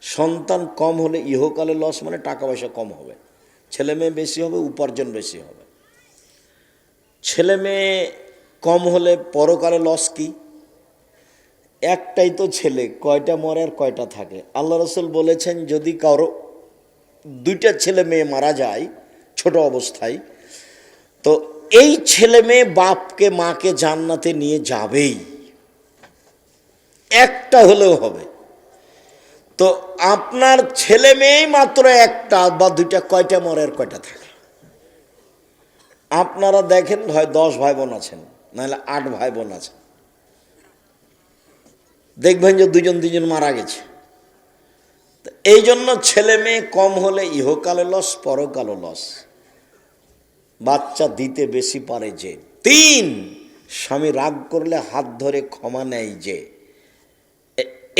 সন্তান কম হলে ইহকালে লস মানে টাকা পয়সা কম হবে, ছেলে মেয়ে বেশি হবে, উপার্জন বেশি হবে। ছেলে মেয়ে কম হলে পরকালে লস কি? একটাই তো ছেলে, কয়টা মরে আর কয়টা থাকে? আল্লাহ রাসূল বলেছেন, যদি কারো দুইটা ছেলে মেয়ে মারা যায় ছোট অবস্থায়, তো এই ছেলে মেয়ে বাপকে মাকে জান্নাতে নিয়ে যাবেই, একটা হলেও হবে। তো আপনার ছেলে মেয়েই মাত্র একটা বা দুইটা, কয়টা মরে আর কয়টা থাকে? আপনারা দেখেন, হয় 10 ভাই বোন আছেন, নাহলে 8 ভাই বোন আছেন, দেখবেন যে দুজন মারা গেছে। এই জন্য ছেলে মেয়ে কম হলে ইহকালে লস, পরকালে লস। বাচ্চা দিতে বেশি পারে যে। তিন, স্বামী রাগ করলে হাত ধরে ক্ষমা নেয় যে।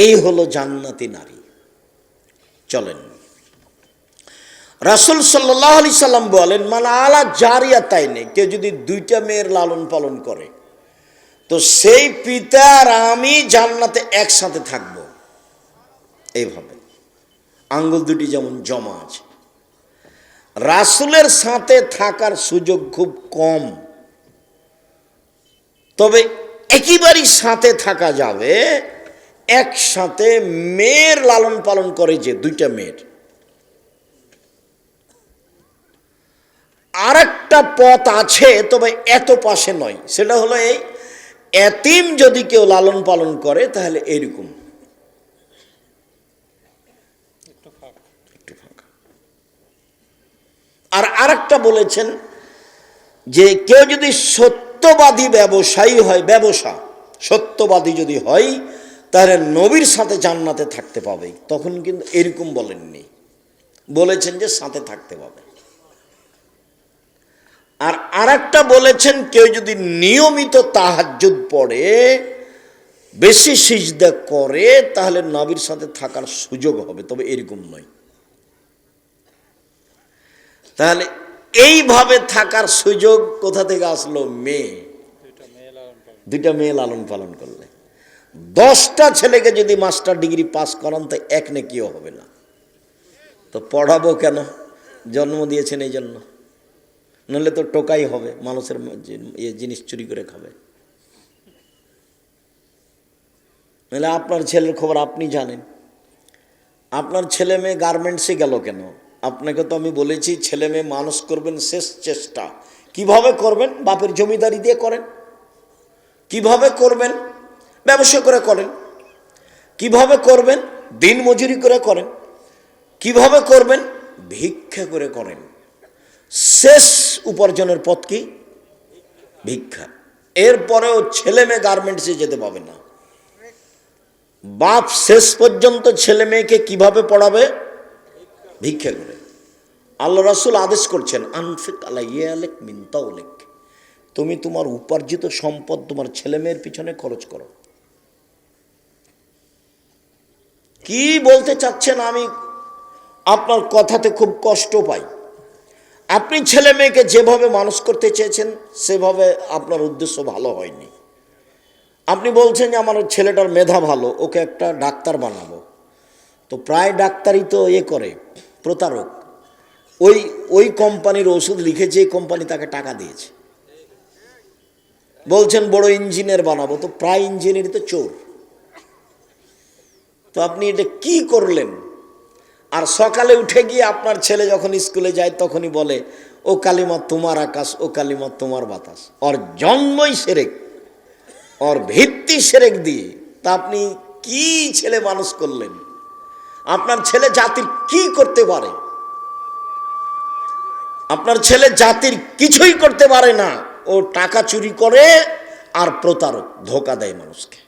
এই হলো জান্নাতি নারী। চলেন, রাসূল সাল্লাল্লাহু আলাইহি সাল্লাম বলেন, মান আলা জারিয়াতাইনে, কেউ যদি দুইটা মেয়ের লালন পালন করে, তো সেই পিতা আর আমি জান্নাতে একসাথে থাকব। এইভাবে আঙ্গুল দুটি যেমন জমা আছে। রাসূলের সাথে থাকার সুযোগ খুব কম, তবে একেবারেই সাথে থাকা যাবে। একসাথে মেয়ের লালন পালন করে যে, দুইটা মেয়ের। আর একটা পথ আছে, তবে এত পাশে নয়, সেটা হলো এই, এতিম যদি কেউ লালন পালন করে তাহলে এইরকম একটু ফাঁকা। আর আরেকটা বলেছেন যে কেউ যদি সত্যবাদী ব্যবসায়ী হয়, ব্যবসা সত্যবাদী যদি হয়, তাহলে নবীর সাথে জান্নাতে থাকতে পাবে। তখন কিন্তু এরকম বলেননি, বলেছেন যে সাথে থাকতে পাবে। আর আরেকটা বলেছেন, কেউ যদি নিয়মিত তাহাজ্জুদ পড়ে বেশি সিজদা করে তাহলে নবীর সাথে থাকার সুযোগ হবে, তবে এরকম নয়। তাহলে এইভাবে থাকার সুযোগ কোথা থেকে আসলো? মেয়ে, দুইটা মেয়ে লালন পালন করলে। 10টা ছেলেকে যদি মাস্টার ডিগ্রি পাস করান তো এক নেকিও হবে না। তো পড়াবো কেন? জন্ম দিয়েছেন এই জন্য, নাহলে তো টোকাই হবে, মানুষের জিনিস চুরি করে খাবে। নাহলে আপনার ছেলের খবর আপনি জানেন। আপনার ছেলে মেয়ে গার্মেন্টসে গেল কেন? আপনাকে তো আমি বলেছি ছেলে মেয়ে মানুষ করবেন শেষ চেষ্টা। কিভাবে করবেন? বাপের জমিদারি দিয়ে করেন। কিভাবে করবেন? ব্যবসা করে করেন। কিভাবে করবেন? দিন মজুরি করে করেন। কিভাবে করবেন? ভিক্ষা করে করেন। শেষ উপার্জনের পথ কি? ভিক্ষা। এরপরেও ছেলে মেয়ে গার্মেন্টসে যেতে পাবে না। বাপ শেষ পর্যন্ত ছেলে মেয়েকে কিভাবে পড়াবে? ভিক্ষা করে। আল্লাহ রাসূল আদেশ করছেন, আনফিক আলাইয়ালিক মিন তাওলিক, তুমি তোমার উপার্জিত সম্পদ তোমার ছেলে মেয়ের পিছনে খরচ করো। কি বলতে চাচ্ছেন আমি আপনার কথাতে খুব কষ্ট পাই। আপনি ছেলে মেয়েকে যেভাবে মানুষ করতে চেয়েছেন সেভাবে আপনার উদ্দেশ্য ভালো হয়নি। আপনি বলছেন যে আমার ছেলেটার মেধা ভালো, ওকে একটা ডাক্তার বানাবো। তো প্রায় ডাক্তারই তো করে প্রতারক। ওই কোম্পানির ওষুধ লিখে যে কোম্পানি তাকে টাকা দিয়েছে। বলছেন বড় ইঞ্জিনিয়ার বানাবো, তো প্রায় ইঞ্জিনিয়ারই তো চোর। তো আপনি এটা কি করলেন? আর সকালে উঠে গিয়ে আপনার ছেলে যখন স্কুলে যায় তখনই বলে, ও কালিমা তোমার আকাশ, ও কালিমা তোমার বাতাস। ওর জন্মই শিরক, ওর ভিত্তি শিরক দিয়ে। তা আপনি কি ছেলে মানুষ করলেন? আপনার ছেলে জাতির কি করতে পারে? আপনার ছেলে জাতির কিছুই করতে পারে না। ও টাকা চুরি করে আর প্রতারক, ধোঁকা দেয় মানুষকে।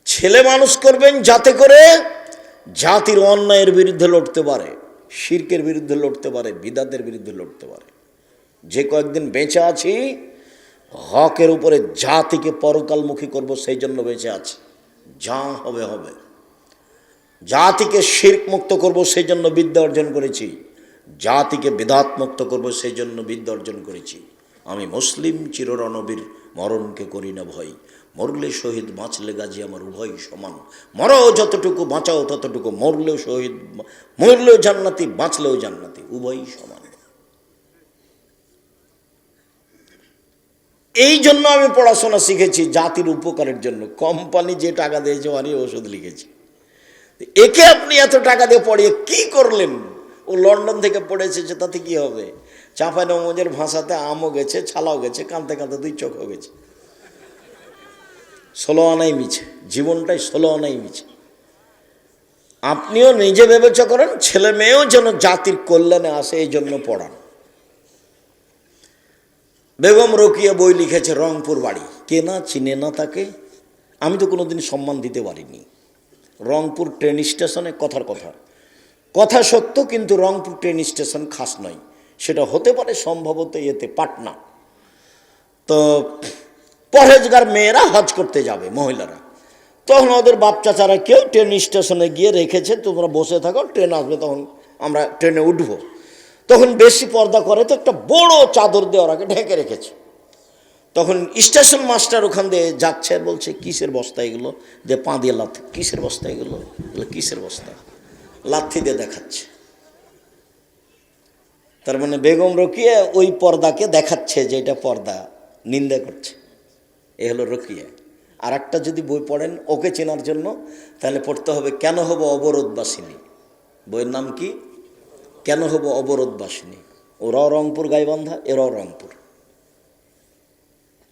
ছেলে মানুষ করবেন যাতে করে জাতির অন্যায়ের বিরুদ্ধে লড়তে পারে, শিরকের বিরুদ্ধে লড়তে পারে, বিদাতের বিরুদ্ধে লড়তে পারে। যে কয়েকদিন বেঁচে আছি হকের উপরে জাতিকে পরকালমুখী করব, সেই জন্য বেঁচে আছি। যা হবে হবে। জাতিকে শিরক মুক্ত করব, সেই জন্য বিদ্যা অর্জন করেছি। জাতিকে বিদাত মুক্ত করব, সেই জন্য বিদ্যা অর্জন করেছি। আমি মুসলিম, চিররণবীর, মরণকে করি না ভয়। মরলে শহীদ, বাঁচলে গাজী, আমার উভয় সমান। মরো যতটুকু, বাঁচাও ততটুকু। মরলেও শহীদ, মরলেও জান্নাতি, বাঁচলেও জান্নাতি, উভয়ই সমান। এই জন্য আমি পড়াশোনা শিখেছি, জাতির উপকারের জন্য। কোম্পানি যে টাকা দিয়েছে আমি ওষুধ লিখেছি। একে আপনি এত টাকা দিয়ে পড়িয়ে কি করলেন? ও লন্ডন থেকে পড়েছে, তাতে কি হবে? চাঁপাইনবাবগঞ্জের ভাষাতে আমও গেছে, ছালাও গেছে, কাঁদতে কাঁদতে 2 চোখও গেছে। 16 আনাই মিছে, জীবনটাই 16 আনাই মিছে। আপনিও নিজে বিবেচনা করেন, ছেলে মেয়েও যেন জাতির কল্যাণে আসে, এই জন্য পড়ান। বেগম রোকিয়া বই লিখেছে, রংপুর বাড়ি। কে না চিনে না তাকে? আমি তো কোনোদিন সম্মান দিতে পারিনি। রংপুর ট্রেন স্টেশনে, কথার কথা সত্য, কিন্তু রংপুর ট্রেন স্টেশন খাস নয়। সেটা হতে পারে সম্ভবত পাটনা। তো পরহেজগার মেয়েরা হজ করতে যাবে, মহিলারা। তখন ওদের বাপ চাচারা কেউ ট্রেন স্টেশনে গিয়ে রেখেছে, তোমরা বসে থাকো, ট্রেন আসবে, তখন আমরা ট্রেনে উঠবো। তখন বেশি পর্দা করে তো একটা বড় চাদর দিয়ে ওরাকে ঢেকে রেখেছে। তখন স্টেশন মাস্টার ওখান দিয়ে যাচ্ছে আর বলছে, কিসের বস্তা এগুলো? যে পা দিয়ে লাথি। কিসের বস্তা এগুলো? কিসের বস্তা? লাথি দিয়ে দেখাচ্ছে। তার মানে বেগম রোকিয়া ওই পর্দাকে দেখাচ্ছে যে এটা পর্দা, নিন্দা করছে। এ হলো রোকিয়া। আর একটা যদি বই পড়েন ওকে চেনার জন্য, তাহলে পড়তে হবে কেন হব অবরোধবাসিনী। বইয়ের নাম কি? কেন হব অবরোধবাসিনী। ওরাও রংপুর গাইবান্ধা, এরাও রংপুর।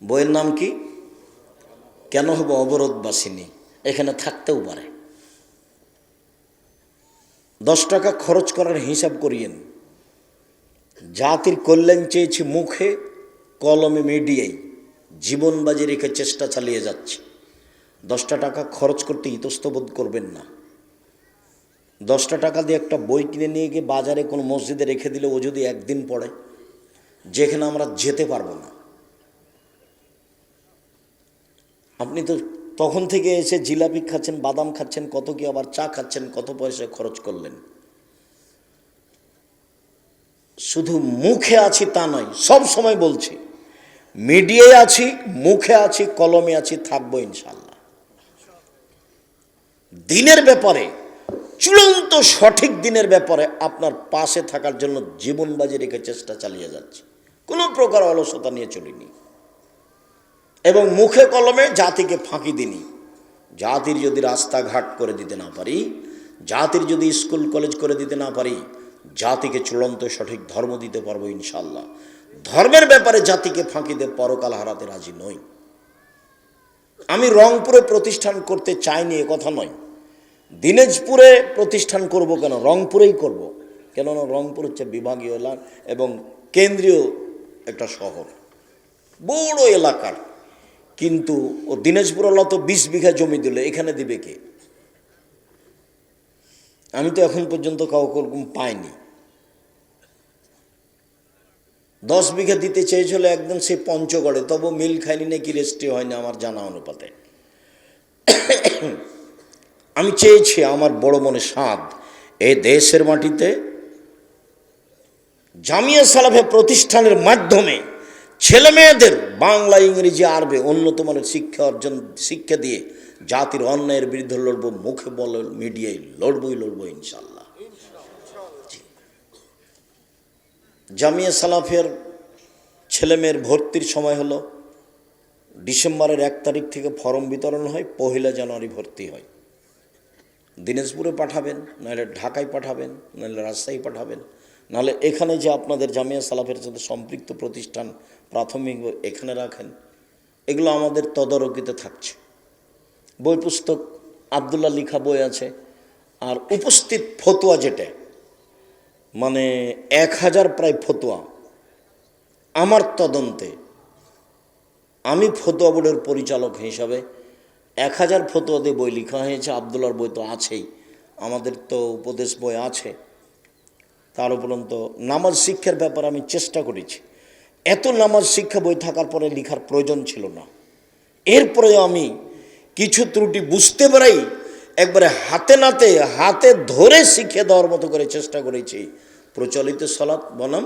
বইয়ের নাম কি? কেন হব অবরোধবাসিনী। এখানে থাকতেও পারে। 10 টাকা খরচ করার হিসাব করিয়েন। জাতির কল্যাণ চেয়েছি মুখে, কলমে, মিডিয়ায়, জীবন বাজি রেখে চেষ্টা চালিয়ে যাচ্ছে। 10টা টাকা খরচ করতে ইতস্তবোধ করবেন না। 10টা টাকা দিয়ে একটা বই কিনে নিয়ে গিয়ে বাজারে কোনো মসজিদে রেখে দিলে ও যদি একদিন পড়ে, যেখানে আমরা যেতে পারবো না, আপনি তো তখন থেকে এসে জিলাপি খাচ্ছেন, বাদাম খাচ্ছেন, কত কি আবার চা খাচ্ছেন, কত পয়সা খরচ করলেন। শুধু মুখে আছি তা নয়, সব সময় বলছি, মিডিয়ায় আছি, মুখে আছি, কলমে আছি, থাকবো ইনশাল্লাহ। দিনের ব্যাপারে, চূড়ান্ত সঠিক দিনের ব্যাপারে আপনার পাশে থাকার জন্য জীবন বাজি রেখে চেষ্টা চালিয়ে যাচ্ছি, কোনো প্রকার অলসতা নিয়ে চলিনি এবং মুখে কলমে জাতিকে ফাঁকি দিনি। জাতির যদি রাস্তাঘাট করে দিতে না পারি, জাতির যদি স্কুল কলেজ করে দিতে না পারি, জাতিকে চূড়ান্ত সঠিক ধর্ম দিতে পারবো ইনশাল্লাহ। ধর্মের ব্যাপারে জাতিকে ফাঁকি দিয়ে পরকাল হারাতে রাজি নই। আমি রংপুরে প্রতিষ্ঠান করতে চাইনি এ কথা নয়, দিনাজপুরে প্রতিষ্ঠান করব কেন, রংপুরেই করব। কেননা রংপুর হচ্ছে বিভাগীয় এলাকা এবং কেন্দ্রীয় একটা শহর, বড় এলাকার। কিন্তু ও দিনাজপুর হলো তো 20 বিঘা জমি দিল, এখানে দিবে কে? আমি তো এখন পর্যন্ত কাউকে ওরকম পাইনি। 10 বিঘা দিতে চেয়েছিল একদম সে পঞ্চগড়ে, তবু মিল খাইনি নাকি রেস্ট্রি হয়নি আমার জানা অনুপাতে। আমি চেয়েছি, আমার বড় মনে সাধ, এই দেশের মাটিতে জামিয়া সালাফে প্রতিষ্ঠানের মাধ্যমে ছেলে মেয়েদের বাংলা, ইংরেজি, আরবি উন্নত মানের শিক্ষা দিয়ে জাতির অন্যায়ের বিরুদ্ধে লড়বো। মুখে বল, মিডিয়ায় লড়বো ইনশাল্লাহ। জামিয়া সালাফের ছেলে মেয়ের ভর্তির সময় হলো ডিসেম্বরের 1 তারিখ থেকে ফর্ম বিতরণ হয়, 1 জানুয়ারি ভর্তি হয়। দিনাজপুরে পাঠাবেন, নাহলে ঢাকায় পাঠাবেন, নাহলে রাজশাহী পাঠাবেন, নাহলে এখানে যে আপনাদের জামিয়া সালাফের সাথে সম্পৃক্ত প্রতিষ্ঠান প্রাথমিক এখানে রাখেন। এগুলো আমাদের তদারকিতে থাকছে। বই পুস্তক আবদুল্লাহ লিখা বই আছে, আর উপস্থিত ফতোয়া যেটা মানে 1000 প্রায় ফতোয়া আমার তদন্তে, আমি ফতোয়া বোর্ডের পরিচালক হিসাবে 1000 ফতোয়া দিয়ে বই লেখা হয়েছে। আবদুল্লাহর বই তো আছেই, আমাদের তো উপদেশ বই আছে। তার উপরন্ত নামাজ শিক্ষার ব্যাপারে আমি চেষ্টা করেছি। এত নামাজ শিক্ষা বই থাকার পরে লেখার প্রয়োজন ছিল না। এরপরে আমি কিছু ত্রুটি বুঝতে পারাই একবারে হাতে ধরে শিখিয়ে দেওয়ার মতো করে চেষ্টা করেছি। প্রচলিত সালাত বনাম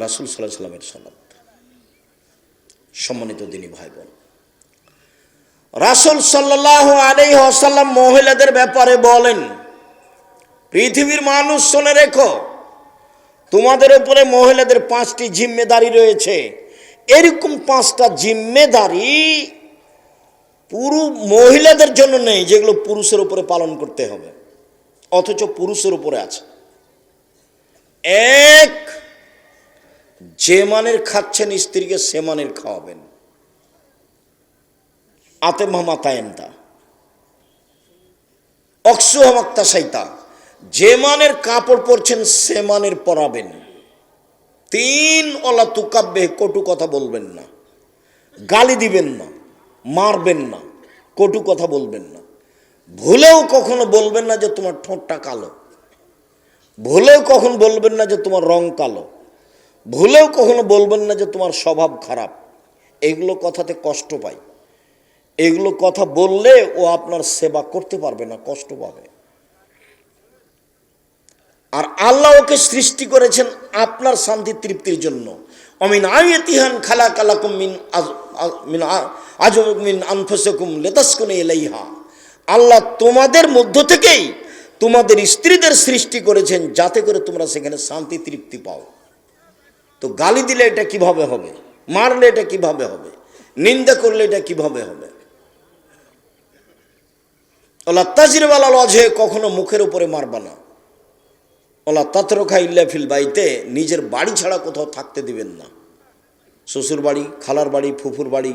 রাসূল সাল্লাল্লাহু আলাইহি ওয়াসাল্লামের সালাত। সম্মানিত দিনী ভাই বোন, রাসূল সাল্লাল্লাহু আলাইহি ওয়াসাল্লাম মহিলাদের ব্যাপারে বলেন, পৃথিবীর মানুষ শুনে রেখো, তোমাদের উপরে মহিলাদের 5টি জিম্মেদারি রয়েছে। এরকম 5টা জিম্মেদারি পুরো মহিলাদের জন্য নেই, যেগুলো পুরুষের উপরে পালন করতে হবে, অথচ পুরুষের উপরে আছে। 1, যে মানের খাচ্ছেন স্ত্রীকে সে মানের খাওয়াবেন। আতে মামাতায়েন্তা অক্সু হামাক্তা সাইতা, যে মানের কাপড় পরছেন সে মানের পরাবেন। 3, ওলা তুকাব্বে, কটু কথা বলবেন না, গালি দিবেন না, মারবেন না, কটু কথা বলবেন না। ভুলেও কখনো বলবেন না যে তোমার ঠোঁটটা কালো, ভুলেও কখনো বলবেন না যে তোমার রং কালো, ভুলেও কখনো বলবেন না যে তোমার স্বভাব খারাপ। এগুলো কথাতে কষ্ট পাই। এগুলো কথা বললে ও আপনার সেবা করতে পারবে না, কষ্ট পাবে। আর আল্লাহ ওকে সৃষ্টি করেছেন আপনার শান্তি তৃপ্তির জন্য। অমিন আয়াতিহান খালাকালাকুম মিন আনফুসিকুম লিতাসকুনু ইলাইহা, আল্লাহ তোমাদের মধ্য থেকেই তোমাদের স্ত্রীদের সৃষ্টি করেছেন যাতে করে তোমরা সেখানে শান্তি তৃপ্তি পাও। তো গালি দিলে এটা কিভাবে হবে, মারলে এটা কিভাবে হবে, নিন্দা করলে এটা কিভাবে হবে? ওলা তাজরিবাল ওয়াজহে, কখনো মুখের উপরে মারবা না। ওলা তাতরুকা ইল্লা ফিল বাইতে, নিজের বাড়ি ছাড়া কোথাও থাকতে দিবেন না। শ্বশুর বাড়ি, খালার বাড়ি, ফুফুর বাড়ি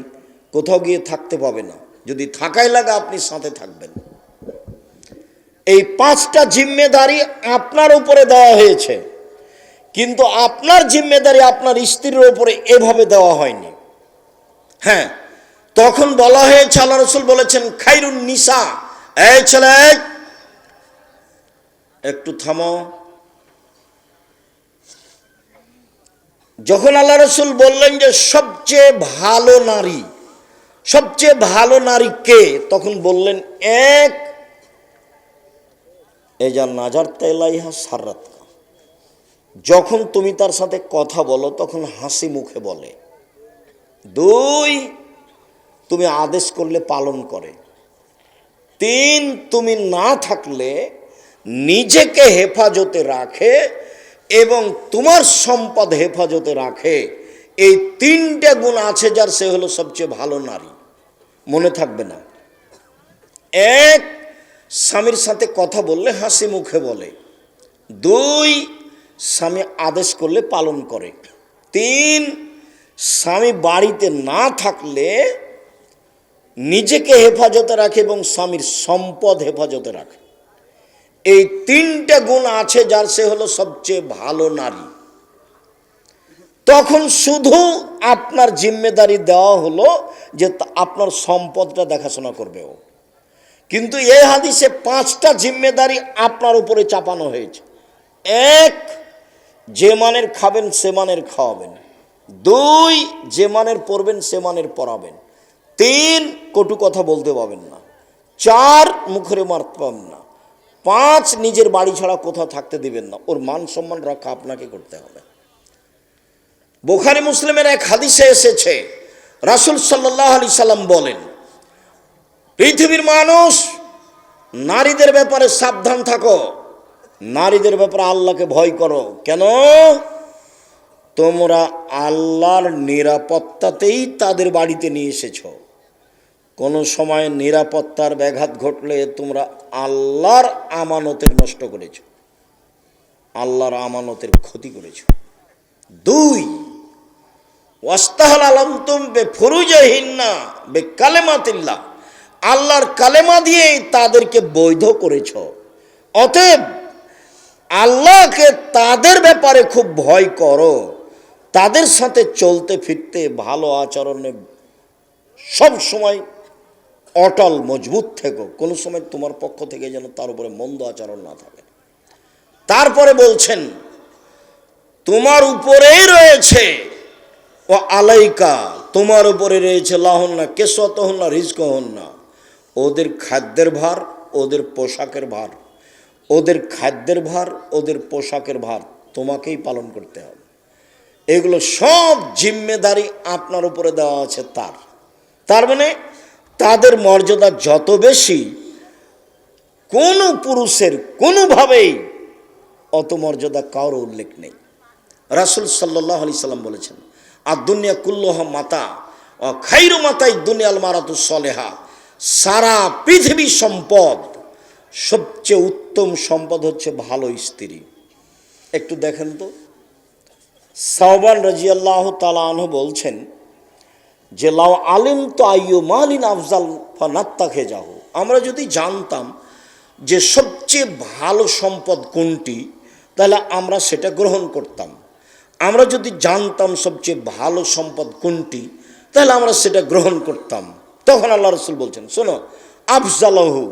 কোথাও গিয়ে থাকতে পাবে না। যদি থাকাই লাগে আপনি সাথে থাকবেন। এই 5টা জিম্মেদারি আপনার উপরে দেওয়া হয়েছে, কিন্তু আপনার জিম্মেদারি আপনার স্ত্রীর উপরে এভাবে দেওয়া হয়নি। হ্যাঁ, তখন বলা হয়েছে, আল্লাহ রাসূল বলেছেন, খাইরুন নিসা, এই ছেলে একটু থামো। যখন আল্লাহ রাসূল বললেন যে সবচেয়ে ভালো নারী, সবচেয়ে ভালো নারী কে? তখন বললেন এক, এজা নাজার তেলাইহা সাররাত, যখন তুমি তার সাথে কথা বলো তখন হাসি মুখে বলে। দুই, তুমি আদেশ করলে পালন করে। তিন, তুমি না থাকলে নিজেকে হেফাজতে রাখে এবং তোমার সম্পদ হেফাজতে রাখে। এই তিনটা গুণ আছে যার, সে হলো সবচেয়ে ভালো নারী। মনে থাকবে না? এক, স্বামীর সাথে কথা বললে হাসি মুখে বলে। দুই, স্বামী আদেশ করলে পালন করে। তিন, স্বামী বাড়িতে না থাকলে নিজেকে হেফাজতে রাখে এবং স্বামীর সম্পদ হেফাজতে রাখে। এই তিনটা গুণ আছে যার, সে হলো সবচেয়ে ভালো নারী। তখন শুধু আপনার জিম্মেদারি দেওয়া হলো যে আপনার সম্পদটা দেখাশোনা করবে ও। কিন্তু এই হাদিসে 5টা জিম্মেদারি আপনার উপরে চাপানো হয়েছে। এক, যে মানের খাবেন সে মানের খাওয়াবেন। দুই, যে মানের পড়বেন সে মানের পড়াবেন। তিন, কটু কথা বলতে পাবেন না। চার, মুখরে মারতে পাবেন না। পাঁচ, নিজের বাড়ি ছাড়া কোথাও থাকতে দিবেন না। ওর মান সম্মান রক্ষা আপনাকে করতে হবে। বুখারী মুসলিমের এক হাদিসে এসেছে, রাসূল সাল্লাল্লাহু আলাইহি সাল্লাম বলেন, পৃথিবীর মানুষ, নারীদের ব্যাপারে সাবধান থাকো, নারীদের ব্যাপারে আল্লাহকে ভয় করো। কেন? তোমরা আল্লাহর নিরাপত্তাতেই তাদের বাড়িতে নিয়ে এসেছো। কোনো সময় নিরাপত্তার ব্যাঘাত ঘটলে তোমরা আল্লাহর আমানতের নষ্ট করেছো, আল্লাহর আমানতের ক্ষতি করেছো। দুই, ওয়াস্তাহাল আলামতুম বেফুরুজিহিন্না বিকালিমাতিল্লাহ, আল্লাহর কালেমা দিয়ে তাদেরকে বৈধ করেছ। অতএব আল্লাহকে তাদের ব্যাপারে খুব ভয় করো, তাদের সাথে চলতে ফিরতে ভালো আচরণে সব সময় অটল মজবুত থেকো। কোনো সময় তোমার পক্ষ থেকে যেন তার উপরে মন্দ আচরণ না থাকে। তারপরে বলছেন, তোমার উপরেই রয়েছে ও আলাইকা, তোমার উপরে রয়েছে লাহন্না কেসওয়াতুহুন্না রিজকুহুন্না, ওদের খাদ্যের ভার, ওদের পোশাকের ভার। ওদের খাদ্যের ভার, ওদের পোশাকের ভার তোমাকেই পালন করতে হবে। এগুলো সব জিম্মেদারি আপনার উপরে দেওয়া আছে তার মানে তাদের মর্যাদা যত বেশি, কোনো পুরুষের কোনোভাবেই অত মর্যাদা কারো উল্লেখ নেই। রাসূল সাল্লাল্লাহু আলাইহি সাল্লাম বলেছেন, আর দুনিয়া কুল্লুহা মাতা ও খাইরু মাতাই দুনিয়াল মারাতুস সলেহা, সারা পৃথিবী সম্পদ, সবচেয়ে উত্তম সম্পদ হচ্ছে ভালো স্ত্রী। একটু দেখেন তো, সাওবান রাদিয়াল্লাহু তাআলা আনহু বলছেন যে, লাউ আলিম তো আইয়ু মালিন আফজাল ফানাত্তাখে যাও, আমরা যদি জানতাম যে সবচেয়ে ভালো সম্পদ কোনটি, তাহলে আমরা সেটা গ্রহণ করতাম। আমরা যদি জানতাম সবচেয়ে ভালো সম্পদ কোনটি, তাহলে আমরা সেটা গ্রহণ করতাম। তখন আল্লাহ রাসূল বলছেন, শোনো, আফজালহু,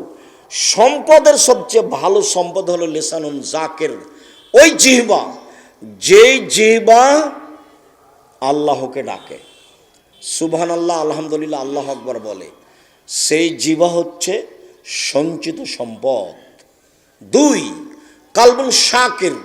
সম্পদের সবচেয়ে ভালো সম্পদ হলো লিসানুন জাকির, ওই জিহ্বা, যেই জিহ্বা আল্লাহকে ডাকে, সুবহানাল্লাহ, আলহামদুলিল্লাহ, আল্লাহু আকবার বলে, সেই জিহ্বা হচ্ছে সঞ্চিত সম্পদ। দুই, কালবুন শাকির,